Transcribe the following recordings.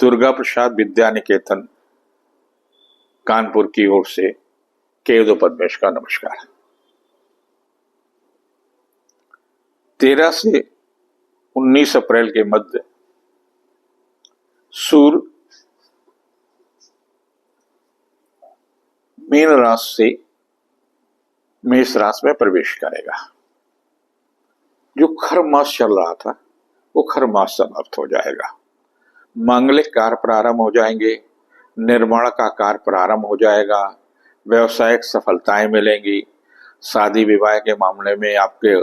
दुर्गा प्रसाद विद्या निकेतन कानपुर की ओर से केवदो पद्मेश का नमस्कार। 13 से 19 अप्रैल के मध्य सूर्य मीन राशि से मेष राशि में प्रवेश करेगा। जो खर मास चल रहा था वो खर मास समाप्त हो जाएगा। मांगलिक कार्य प्रारंभ हो जाएंगे, निर्माण का कार्य प्रारंभ हो जाएगा, व्यवसायिक सफलताएं मिलेंगी, शादी विवाह के मामले में आपके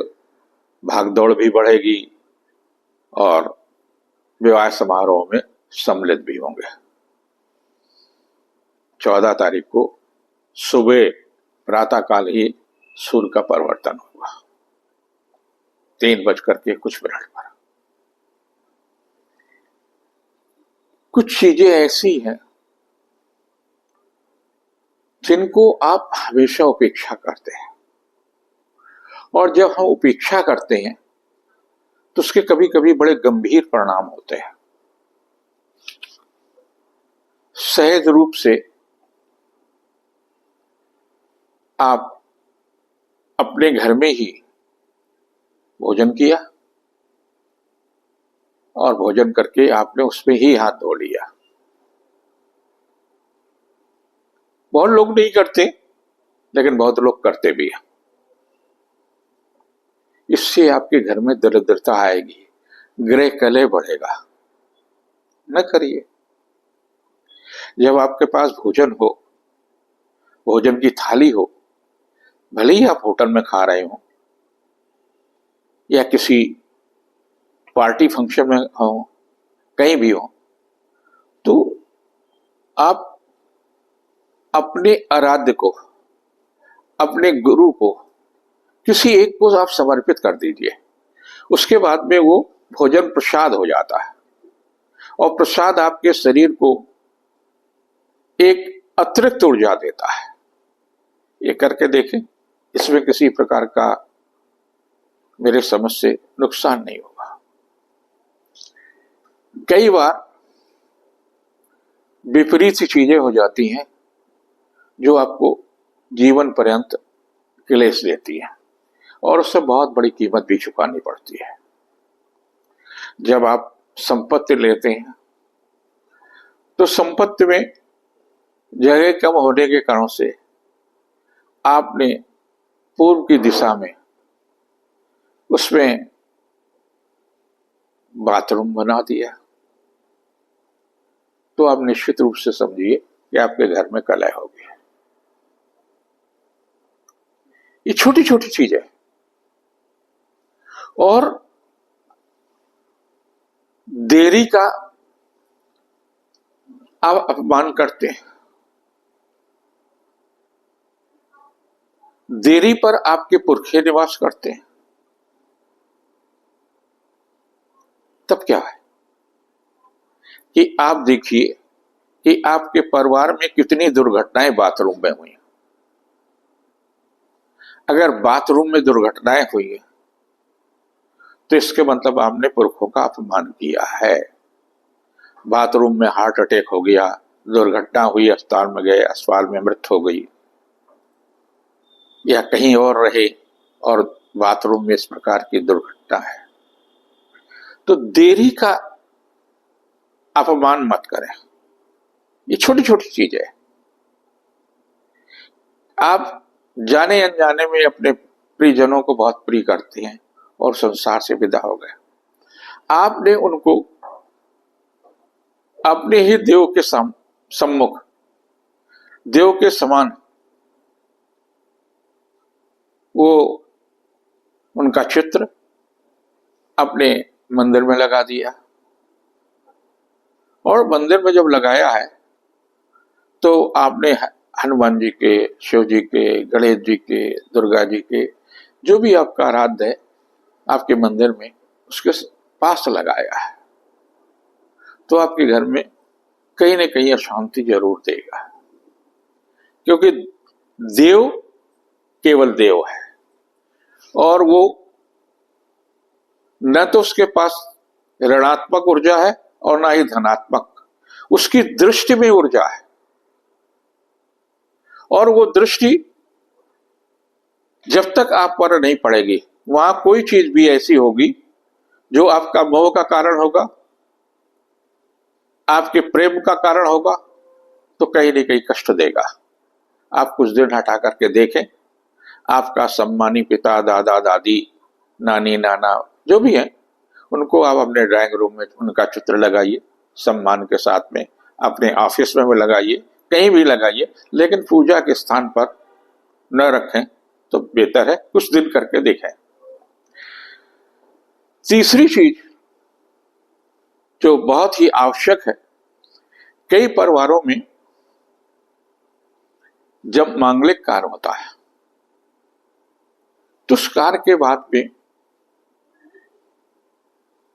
भागदौड़ भी बढ़ेगी और विवाह समारोह में सम्मिलित भी होंगे। 14 तारीख को सुबह प्रातःकाल ही सूर्य का परिवर्तन होगा 3:00 पर। कुछ चीजें ऐसी हैं जिनको आप हमेशा उपेक्षा करते हैं, और जब हम उपेक्षा करते हैं तो उसके कभी कभी बड़े गंभीर परिणाम होते हैं। सहज रूप से आप अपने घर में ही भोजन किया और भोजन करके आपने उसमें ही हाथ धो लिया। बहुत लोग नहीं करते, लेकिन बहुत लोग करते भी हैं। इससे आपके घर में दरिद्रता आएगी, गृह कलह बढ़ेगा। न करिए। जब आपके पास भोजन हो, भोजन की थाली हो, भले ही आप होटल में खा रहे हो या किसी पार्टी फंक्शन में हो, कहीं भी हो, तो आप अपने आराध्य को, अपने गुरु को, किसी एक को आप समर्पित कर दीजिए। उसके बाद में वो भोजन प्रसाद हो जाता है और प्रसाद आपके शरीर को एक अतिरिक्त ऊर्जा देता है। ये करके देखें, इसमें किसी प्रकार का मेरे समझ से नुकसान नहीं होगा। कई बार विपरीत सी चीजें हो जाती हैं जो आपको जीवन पर्यंत क्लेश देती हैं और उससे बहुत बड़ी कीमत भी चुकानी पड़ती है। जब आप संपत्ति लेते हैं तो संपत्ति में जगह कम होने के कारण से आपने पूर्व की दिशा में उसमें बाथरूम बना दिया, तो आप निश्चित रूप से समझिए कि आपके घर में कलह होगी। ये छोटी छोटी चीजें, और देरी का आप अपमान करते हैं। देरी पर आपके पुरखे निवास करते हैं, तब क्या है कि आप देखिए कि आपके परिवार में कितनी दुर्घटनाएं बाथरूम में हुई। अगर बाथरूम में दुर्घटनाएं हुई है तो इसके मतलब आपने पुरखों का अपमान किया है। बाथरूम में हार्ट अटैक हो गया, दुर्घटना हुई, अस्पताल में गए, अस्पताल में मृत्यु हो गई, या कहीं और रहे और बाथरूम में इस प्रकार की दुर्घटना है, तो देरी का अपमान मत करें। ये छोटी छोटी चीज है। आप जाने अनजाने में अपने प्रियजनों को बहुत प्रिय करते हैं और संसार से विदा हो गए। आपने उनको अपने ही देव के सम्मुख, देव के समान वो उनका चित्र अपने मंदिर में लगा दिया, और मंदिर में जब लगाया है तो आपने हनुमान जी के, शिव जी के, गणेश जी के, दुर्गा जी के, जो भी आपका आराध्य है आपके मंदिर में, उसके पास लगाया है, तो आपके घर में कहीं ना कहीं अशांति जरूर देगा। क्योंकि देव केवल देव है, और वो न तो उसके पास ऋणात्मक ऊर्जा है और ना ही धनात्मक। उसकी दृष्टि में ऊर्जा है, और वो दृष्टि जब तक आप पर नहीं पड़ेगी, वहां कोई चीज भी ऐसी होगी जो आपका मोह का कारण होगा, आपके प्रेम का कारण होगा, तो कहीं न कहीं कष्ट देगा। आप कुछ दिन हटा करके देखें, आपका सम्मानी पिता, दादा दादी, नानी नाना जो भी है, उनको आप अपने ड्राइंग रूम में उनका चित्र लगाइए, सम्मान के साथ में अपने ऑफिस में भी लगाइए, कहीं भी लगाइए, लेकिन पूजा के स्थान पर न रखें तो बेहतर है। कुछ दिन करके देखें। तीसरी चीज जो बहुत ही आवश्यक है, कई परिवारों में जब मांगलिक कार्य होता है तो उस कार्य के बाद में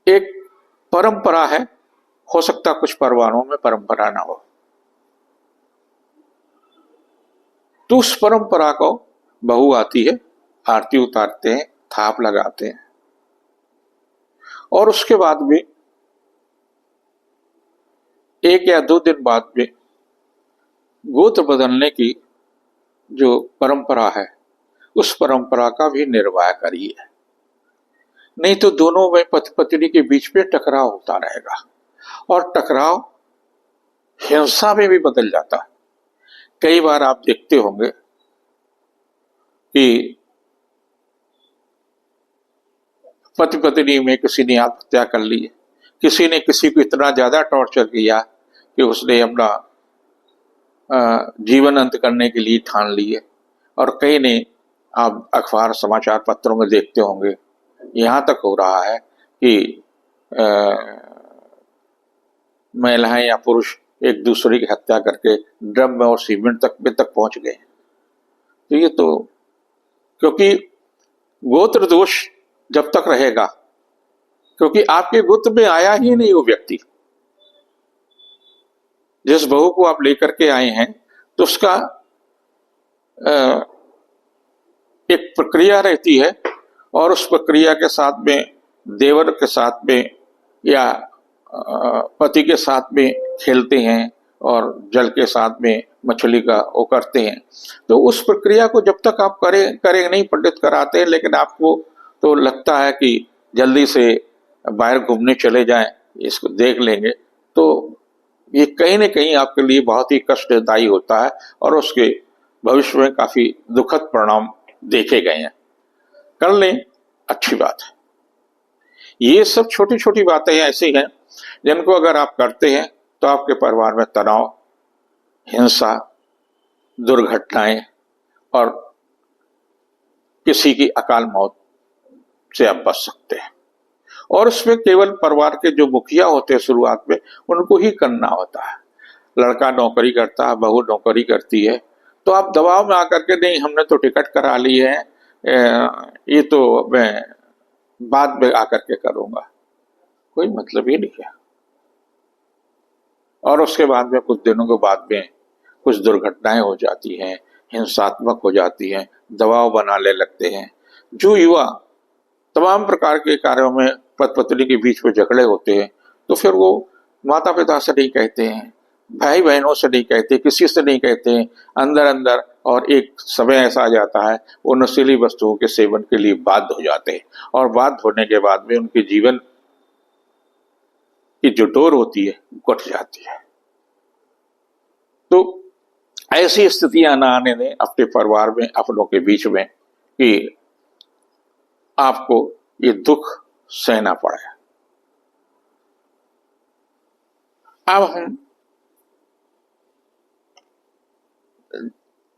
एक परंपरा है, हो सकता कुछ परिवारों में परंपरा ना हो, तो उस परंपरा को बहू आती है, आरती उतारते हैं, थाप लगाते हैं, और उसके बाद में 1 या 2 दिन बाद में गोत्र बदलने की जो परंपरा है, उस परंपरा का भी निर्वाह करिए, नहीं तो दोनों में पति पत्नी के बीच में टकराव होता रहेगा, और टकराव हिंसा में भी बदल जाता है। कई बार आप देखते होंगे कि पति पत्नी में किसी ने आत्महत्या कर ली है, किसी ने किसी को इतना ज्यादा टॉर्चर किया कि उसने अपना जीवन अंत करने के लिए ठान ली है, और कई ने, आप अखबार समाचार पत्रों में देखते होंगे, यहाँ तक हो रहा है कि महिलाएं या पुरुष एक दूसरे की हत्या करके ड्रम में और सीमेंट तक पहुंच गए। तो ये तो क्योंकि गोत्र दोष जब तक रहेगा, क्योंकि आपके गोत्र में आया ही नहीं वो व्यक्ति, जिस बहू को आप लेकर के आए हैं, तो उसका एक प्रक्रिया रहती है, और उस प्रक्रिया के साथ में देवर के साथ में या पति के साथ में खेलते हैं, और जल के साथ में मछली का वो करते हैं। तो उस प्रक्रिया को जब तक आप करें नहीं, पंडित कराते हैं, लेकिन आपको तो लगता है कि जल्दी से बाहर घूमने चले जाएं, इसको देख लेंगे, तो ये कहीं न कहीं आपके लिए बहुत ही कष्टदायी होता है, और उसके भविष्य में काफी दुखद परिणाम देखे गए हैं। कर लें, अच्छी बात है। ये सब छोटी छोटी बातें ऐसी हैं जिनको अगर आप करते हैं तो आपके परिवार में तनाव, हिंसा, दुर्घटनाएं और किसी की अकाल मौत से आप बच सकते हैं। और उसमें केवल परिवार के जो मुखिया होते हैं शुरुआत में, उनको ही करना होता है। लड़का नौकरी करता है, बहू नौकरी करती है, तो आप दबाव में आकर के, नहीं हमने तो टिकट करा ली है, ये तो मैं बाद में आकर के करूंगा, कोई मतलब ही नहीं है। और उसके बाद में कुछ दिनों के बाद में कुछ दुर्घटनाएं हो जाती हैं, हिंसात्मक हो जाती हैं, दबाव बनाने लगते हैं। जो युवा तमाम प्रकार के कार्यों में पति पत्नी के बीच में झगड़े होते हैं, तो फिर वो माता पिता से नहीं कहते हैं, भाई बहनों से नहीं कहते, किसी से नहीं कहते हैं, अंदर अंदर, और एक समय ऐसा आ जाता है वो नशीली वस्तुओं के सेवन के लिए बाध्य हो जाते हैं, और बाध्य होने के बाद में उनके जीवन की जो डोर होती है कट जाती है। तो ऐसी स्थितियां ना आने दें अपने परिवार में, अपनों के बीच में, कि आपको ये दुख सहना पड़े। अब हम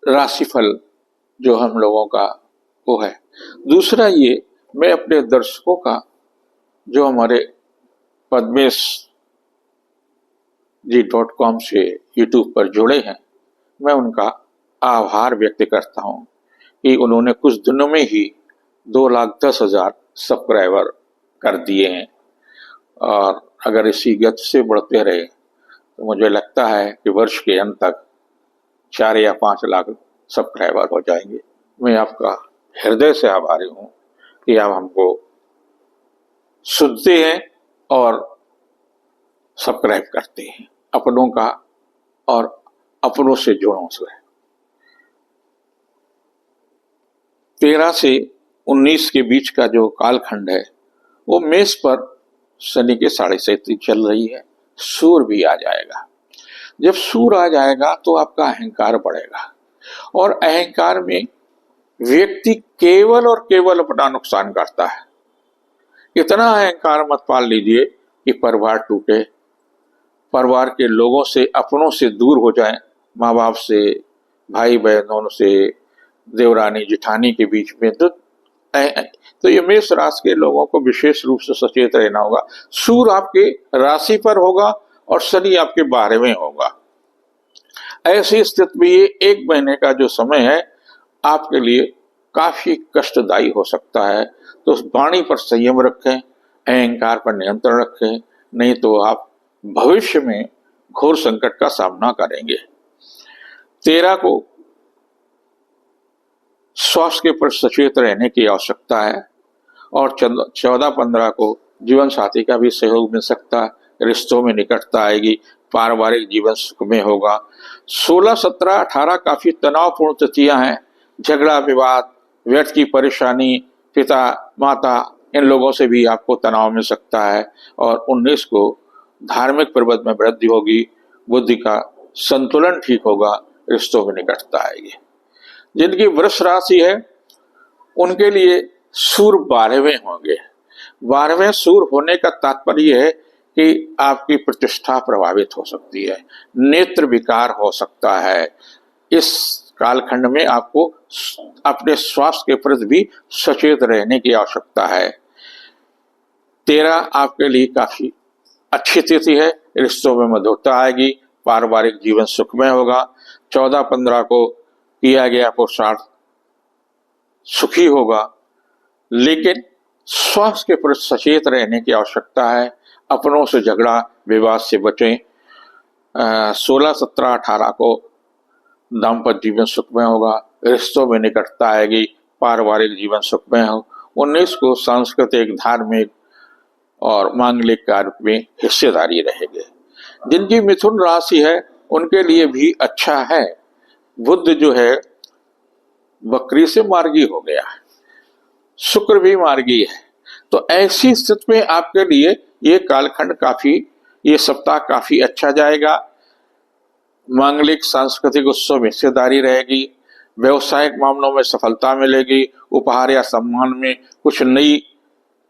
राशिफल जो हम लोगों का वो है। दूसरा ये, मैं अपने दर्शकों का जो हमारे पद्मेश जी.com से यूट्यूब पर जुड़े हैं, मैं उनका आभार व्यक्त करता हूं कि उन्होंने कुछ दिनों में ही 2,10,000 सब्सक्राइबर कर दिए हैं, और अगर इसी गति से बढ़ते रहे तो मुझे लगता है कि वर्ष के अंत तक 4 या 5 लाख सब्सक्राइबर हो जाएंगे। मैं आपका हृदय से आभारी हूं कि आप हमको सुनते हैं और सब्सक्राइब करते हैं। अपनों का और अपनों से जुड़ों से। 13 से 19 के बीच का जो कालखंड है वो मेष पर शनि के 7.5 चल रही है। सूर भी आ जाएगा। जब सूर आ जाएगा तो आपका अहंकार बढ़ेगा और अहंकार में व्यक्ति केवल और केवल अपना नुकसान करता है। इतना अहंकार मत पाल लीजिए कि परिवार टूटे, परिवार के लोगों से अपनों से दूर हो जाएं, माँ बाप से, भाई बहनों से, देवरानी जिठानी के बीच में। तो ये मेष राशि के लोगों को विशेष रूप से सचेत रहना होगा। सूर्य आपके राशि पर होगा और शनि आपके 12वें होगा। ऐसी स्थिति में ये 1 महीने का जो समय है आपके लिए काफी कष्टदायी हो सकता है। तो वाणी पर संयम रखें, अहंकार पर नियंत्रण रखें, नहीं तो आप भविष्य में घोर संकट का सामना करेंगे। 13 को स्वास्थ्य के प्रति सचेत रहने की आवश्यकता है और 14-15 को जीवन साथी का भी सहयोग मिल सकता है, रिश्तों में निकटता आएगी, पारिवारिक जीवन सुखमय होगा। 16, 17, 18 काफी तनावपूर्ण तिथियां हैं। झगड़ा विवाद, व्यर्थ की परेशानी, पिता माता इन लोगों से भी आपको तनाव मिल सकता है। और 19 को धार्मिक प्रबंध में वृद्धि होगी, बुद्धि का संतुलन ठीक होगा, रिश्तों में निकटता आएगी। जिनकी वृष राशि है उनके लिए सूर्य 12वें होंगे। 12वें सूर्य होने का तात्पर्य है कि आपकी प्रतिष्ठा प्रभावित हो सकती है, नेत्र विकार हो सकता है। इस कालखंड में आपको अपने स्वास्थ्य के प्रति भी सचेत रहने की आवश्यकता है। 13 आपके लिए काफी अच्छी तिथि है, रिश्तों में मधुरता आएगी, पारिवारिक जीवन सुखमय होगा। 14-15 को किया गया पुरुषार्थ सुखी होगा, लेकिन स्वास्थ्य के प्रति सचेत रहने की आवश्यकता है। अपनों से झगड़ा विवाद से बचें। 16, 17, 18 को दाम्पत्य जीवन सुखमय होगा, रिश्तों में निकटता आएगी, पारिवारिक जीवन सुखमय हो। 19 को सांस्कृतिक, धार्मिक और मांगलिक कार्य में हिस्सेदारी रहेगी। जिनकी मिथुन राशि है उनके लिए भी अच्छा है। बुध जो है बकरी से मार्गी हो गया, शुक्र भी मार्गी है। तो ऐसी स्थिति में आपके लिए ये कालखंड ये सप्ताह काफी अच्छा जाएगा। मांगलिक सांस्कृतिक उत्सव में हिस्सेदारी रहेगी, व्यवसायिक मामलों में सफलता मिलेगी, उपहार या सम्मान में कुछ नई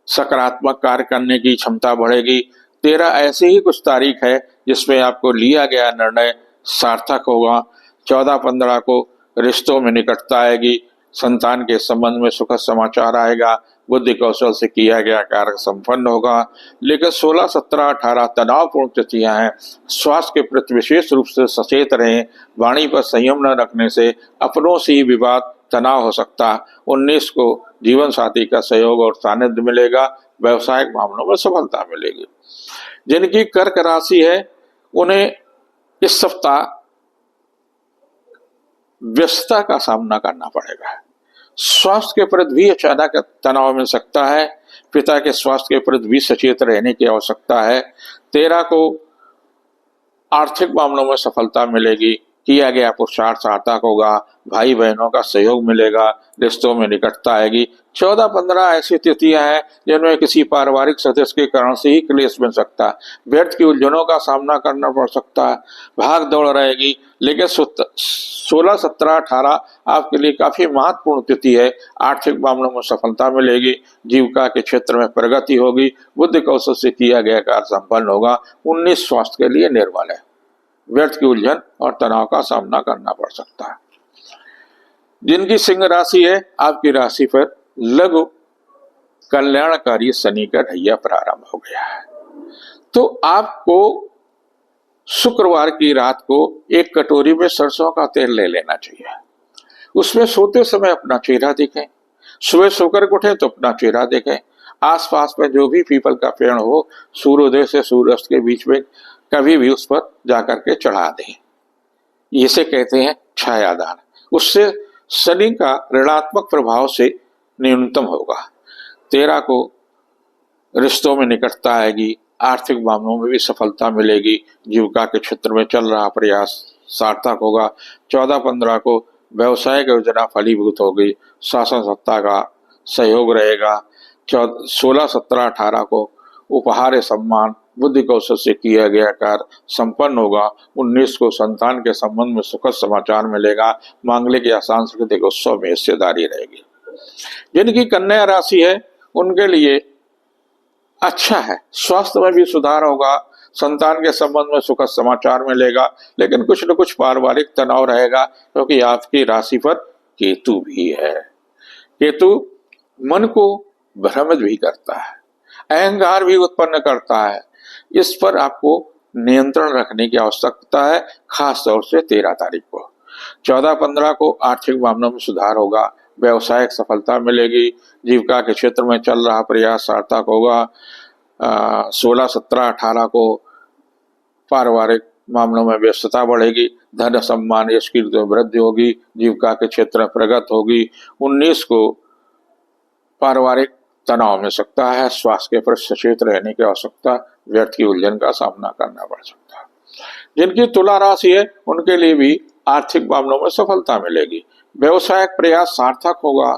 सकारात्मक कार्य करने की क्षमता बढ़ेगी। 13 ऐसी ही कुछ तारीख है जिसमें आपको लिया गया निर्णय सार्थक होगा। 14-15 को रिश्तों में निकटता आएगी, संतान के संबंध में सुखद समाचार आएगा, बुद्धि कौशल से किया गया कार्य संपन्न होगा। लेकिन 16, 17, 18 तनावपूर्ण तिथियां हैं। स्वास्थ्य के प्रति विशेष रूप से सचेत रहें। वाणी पर संयम न रखने से अपनों से ही विवाद तनाव हो सकता। 19 को जीवन साथी का सहयोग और सानिध्य मिलेगा, व्यवसायिक मामलों में सफलता मिलेगी। जिनकी कर्क राशि है उन्हें इस सप्ताह व्यस्तता का सामना करना पड़ेगा। स्वास्थ्य के प्रति भी अचानक तनाव मिल सकता है। पिता के स्वास्थ्य के प्रति भी सचेत रहने की आवश्यकता है। 13 को आर्थिक मामलों में सफलता मिलेगी, किया गया पुरुषार्थ सार्थक होगा, भाई बहनों का सहयोग मिलेगा, रिश्तों में निकटता आएगी। 14-15 ऐसी तिथियां हैं जिनमें किसी पारिवारिक सदस्य के कारण से ही क्लेश बन सकता है, व्यर्थ की उलझनों का सामना करना पड़ सकता है, भाग दौड़ रहेगी। लेकिन 16, 17, 18 आपके लिए काफी महत्वपूर्ण तिथि है। आर्थिक मामलों में सफलता मिलेगी, जीविका के क्षेत्र में प्रगति होगी, बुद्धि कौशल से किया गया कार्य संपन्न होगा। 19 स्वास्थ्य के लिए निर्मल है, व्यर्थ की उलझन और तनाव का सामना करना पड़ सकता है। जिनकी सिंह राशि है आपकी राशि पर लघु कल्याणकारी शनि का ढैया प्रारंभ हो गया है। तो आपको शुक्रवार की रात को एक कटोरी में सरसों का तेल ले लेना चाहिए। उसमें सोते समय अपना चेहरा देखें, सुबह सोकर उठे तो अपना चेहरा देखें। आसपास में जो भी पीपल का पेड़ हो, सूर्योदय से सूर्यास्त के बीच में कभी भी उस पर जाकर के चढ़ा दें। इसे कहते हैं छायादान। उससे शनि का ऋणात्मक प्रभाव से न्यूनतम होगा। 13 को रिश्तों में निकटता आएगी, आर्थिक मामलों में भी सफलता मिलेगी। जीविका के क्षेत्र में चल रहा प्रयास सार्थक होगा। 14-15 को व्यवसायिक योजना फलीभूत होगी, शासन सत्ता का सहयोग रहेगा। 16-17-18 को उपहार सम्मान बुद्धि कौशल से किया गया कार्य संपन्न होगा। 19 को संतान के संबंध में सुखद समाचार मिलेगा। मांगलिक या सांस्कृतिक उत्सव में हिस्सेदारी रहेगी। जिनकी कन्या राशि है उनके लिए अच्छा है, स्वास्थ्य में भी सुधार होगा, संतान के संबंध में सुखद समाचार मिलेगा, लेकिन कुछ न कुछ पारिवारिक तनाव रहेगा क्योंकि आपकी राशि पर केतु भी है। केतु मन को भ्रमित भी करता है, अहंकार भी उत्पन्न करता है। इस पर आपको नियंत्रण रखने की आवश्यकता है, खास तौर से 13 तारीख को। 14-15 को आर्थिक मामलों में सुधार होगा, व्यवसायिक सफलता मिलेगी, जीविका के क्षेत्र में चल रहा प्रयास सार्थक होगा। 16-17-18 को पारिवारिक मामलों में व्यस्तता बढ़ेगी, धन सम्मान यश कीर्ति में वृद्धि होगी, जीविका के क्षेत्र में प्रगति होगी। 19 को पारिवारिक तनाव मिल सकता है, स्वास्थ्य के प्रति सचेत रहने की आवश्यकता, व्यर्थ की उलझन का सामना करना पड़ सकता है। जिनकी तुला राशि है उनके लिए भी आर्थिक मामलों में सफलता मिलेगी, व्यवसायिक प्रयास सार्थक होगा।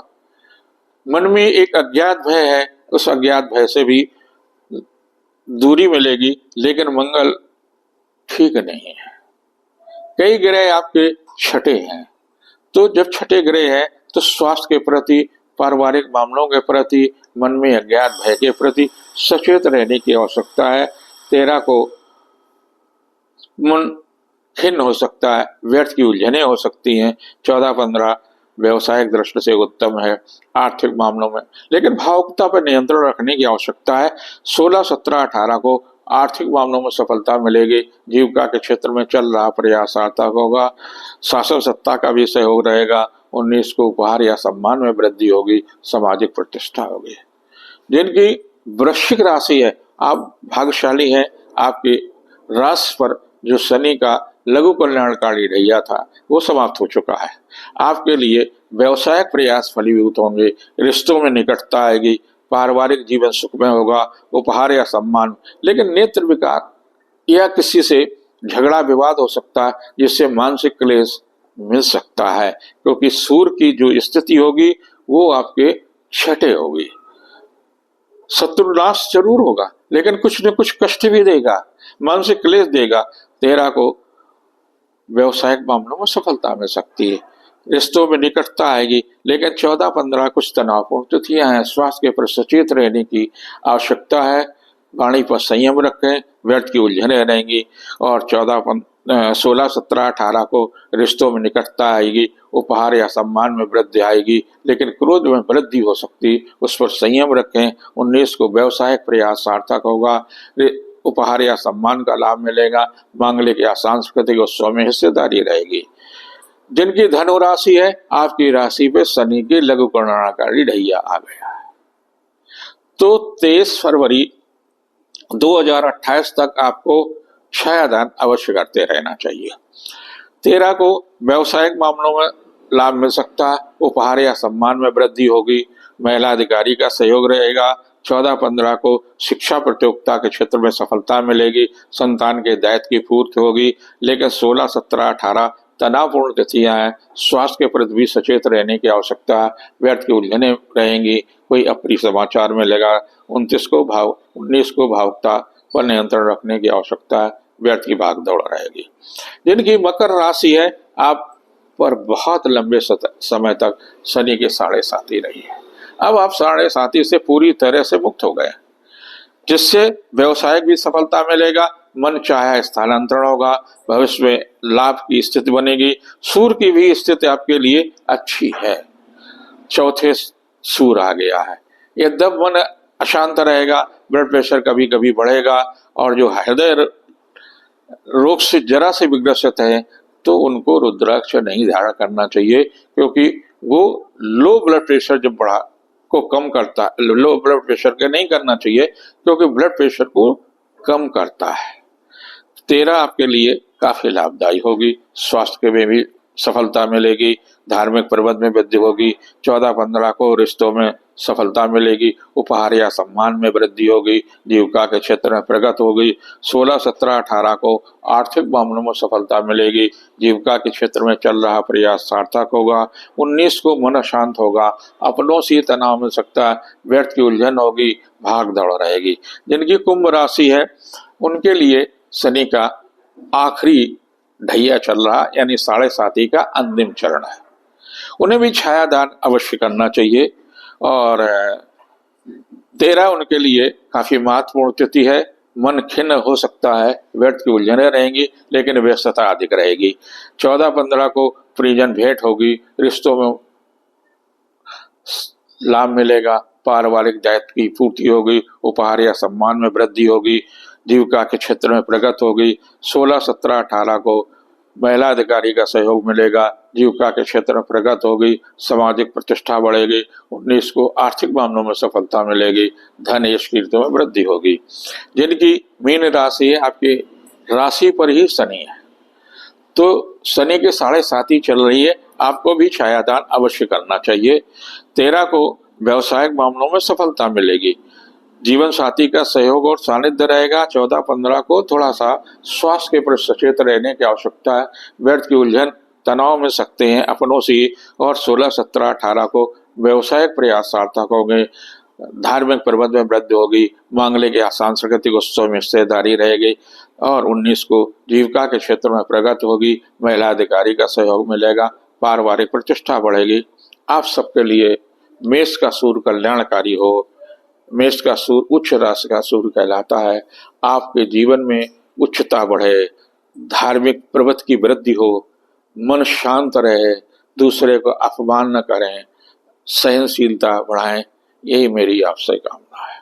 मन में एक अज्ञात भय है, उस अज्ञात भय से भी दूरी मिलेगी, लेकिन मंगल ठीक नहीं है। कई ग्रह आपके छठे हैं, तो जब छठे ग्रह है तो स्वास्थ्य के प्रति, पारिवारिक मामलों के प्रति, मन में अज्ञात भय के प्रति सचेत रहने की आवश्यकता है। 13 को मन खिन्न हो सकता है, व्यर्थ की उलझनें हो सकती हैं। 14-15 व्यवसायिक दृष्टि से उत्तम है आर्थिक मामलों में, लेकिन भावुकता पर नियंत्रण रखने की आवश्यकता है। 16-17-18 को आर्थिक मामलों में सफलता मिलेगी, जीविका के क्षेत्र में चल रहा प्रयास सार्थक होगा, शासन सत्ता का भी सहयोग रहेगा। 19 को उपहार या सम्मान में वृद्धि होगी, सामाजिक प्रतिष्ठा होगी। जिनकी वृश्चिक राशि है, आप भाग्यशाली हैं, आपकी राशि पर जो शनि का लघु कल्याणकारी रैया था वो समाप्त हो चुका है। आपके लिए व्यवसायिक प्रयास फलीभूत होंगे, रिश्तों में निकटता आएगी, पारिवारिक जीवन सुखमय होगा, उपहार या सम्मान, लेकिन नेत्र विकार या किसी से झगड़ा विवाद हो सकता है जिससे मानसिक क्लेश मिल सकता है, क्योंकि सूर्य की जो स्थिति होगी वो आपके छठे होगी। शत्रुनाश जरूर होगा, लेकिन कुछ न कुछ कष्ट भी देगा, मानसिक क्लेश देगा। 13 को व्यवसायिक मामलों में सफलता मिल सकती है, रिश्तों में निकटता आएगी, लेकिन 14-15 कुछ तनावपूर्ण तिथियां हैं, स्वास्थ्य के प्रति सचेत रहने की आवश्यकता है। वाणी पर संयम रखें, व्यर्थ की उलझनें रहेंगी। और 16-17-18 को रिश्तों में निकटता आएगी, उपहार या सम्मान में वृद्धि आएगी, लेकिन क्रोध में वृद्धि हो सकती, उस पर संयम रखें। 19 को व्यवसायिक प्रयास सार्थक होगा, उपहार या सम्मान का लाभ मिलेगा, मांगलिक या सांस्कृतिक उत्सव में हिस्सेदारी रहेगी। जिनकी धनु राशि है, आपकी राशि पे शनि के लघु कल्याणकारी ढैया आ गया है, तो 23 फरवरी 2028 तक आपको छायादान अवश्य करते रहना चाहिए। 13 को व्यवसायिक मामलों में लाभ मिल सकता है, उपहार या सम्मान में वृद्धि होगी, महिला अधिकारी का सहयोग रहेगा। 14-15 को शिक्षा प्रतियोगिता के क्षेत्र में सफलता मिलेगी, संतान के दायित्व की पूर्ति होगी, लेकिन 16-17-18 तनावपूर्ण तिथियां हैं, स्वास्थ्य के प्रति भी सचेत रहने की आवश्यकता है, व्यर्थ की उलझनें रहेंगी, कोई अप्रिय समाचार मिलेगा। 19 को भावुकता पर नियंत्रण रखने की आवश्यकता है, व्यर्थ की भागदौड़ रहेगी। जिनकी मकर राशि है, आप पर बहुत लंबे समय तक शनि के 7.5 रही है, अब आप 7.5 से पूरी तरह से मुक्त हो गए, जिससे व्यवसायिक भी सफलता मिलेगा, मन चाहे स्थानांतरण होगा, भविष्य में लाभ की स्थिति बनेगी। सूर्य की भी स्थिति आपके लिए अच्छी है, चौथे सूर्य आ गया है। एकदम मन अशांत रहेगा, ब्लड प्रेशर कभी कभी बढ़ेगा, और जो हृदय रोग से जरा से भी ग्रसित है तो उनको रुद्राक्ष नहीं धारण करना चाहिए, क्योंकि वो लो ब्लड प्रेशर जब बढ़ा को कम करता है, लो ब्लड प्रेशर के नहीं करना चाहिए क्योंकि ब्लड प्रेशर को कम करता है। 13 आपके लिए काफी लाभदायी होगी, स्वास्थ्य में भी सफलता मिलेगी, धार्मिक प्रबंध में वृद्धि होगी। 14-15 को रिश्तों में सफलता मिलेगी, उपहार या सम्मान में वृद्धि होगी, जीविका के क्षेत्र में प्रगति होगी। 16, 17, 18 को आर्थिक मामलों में सफलता मिलेगी, जीविका के क्षेत्र में चल रहा प्रयास सार्थक होगा। 19 को मन शांत होगा, अपनों से तनाव मिल सकता है, व्यर्थ की उलझन होगी, भाग दौड़ रहेगी। जिनकी कुंभ राशि है उनके लिए शनि का आखिरी ढैया चल रहा, यानी 7.5 का अंतिम चरण है। उन्हें भी छायादान अवश्य करना चाहिए। और 13 उनके लिए काफी महत्वपूर्ण तिथि है। मन खिन्न हो सकता है, व्यर्थ की उलझने रहेंगी, लेकिन व्यस्तता अधिक रहेगी। 14, 15 को परिजन भेंट होगी, रिश्तों में लाभ मिलेगा, पारिवारिक दायित्व की पूर्ति होगी, उपहार या सम्मान में वृद्धि होगी, जीविका के क्षेत्र में प्रगति होगी। 16, 17, 18 को महिला अधिकारी का सहयोग मिलेगा, जीविका के क्षेत्र में प्रगति होगी, सामाजिक प्रतिष्ठा बढ़ेगी। 19 को आर्थिक मामलों में सफलता मिलेगी, धन यश कीर्ति में वृद्धि होगी। जिनकी मीन राशि है, आपकी राशि पर ही शनि है, तो शनि के 7.5 चल रही है, आपको भी छायादान अवश्य करना चाहिए। 13 को व्यवसायिक मामलों में सफलता मिलेगी, जीवन साथी का सहयोग और सानिध्य रहेगा। 14, 15 को थोड़ा सा स्वास्थ्य के प्रति सचेत रहने की आवश्यकता है, व्यर्थ की उलझन तनाव में सकते हैं अपनों से। और 16, 17, 18 को व्यवसायिक प्रयास सार्थक होंगे, धार्मिक प्रबंध में वृद्धि होगी, मांगलिक या सांस्कृतिक उत्सव में हिस्सेदारी रहेगी। और 19 को जीविका के क्षेत्र में प्रगति होगी, महिला अधिकारी का सहयोग मिलेगा, पारिवारिक प्रतिष्ठा बढ़ेगी। आप सबके लिए मेष का सूर्य कल्याणकारी हो। मेष का सूर्य उच्च राशि का सूर्य कहलाता है। आपके जीवन में उच्चता बढ़े, धार्मिक प्रवृत्ति की वृद्धि हो, मन शांत रहे, दूसरे को अपमान न करें, सहनशीलता बढ़ाएं, यही मेरी आपसे कामना है।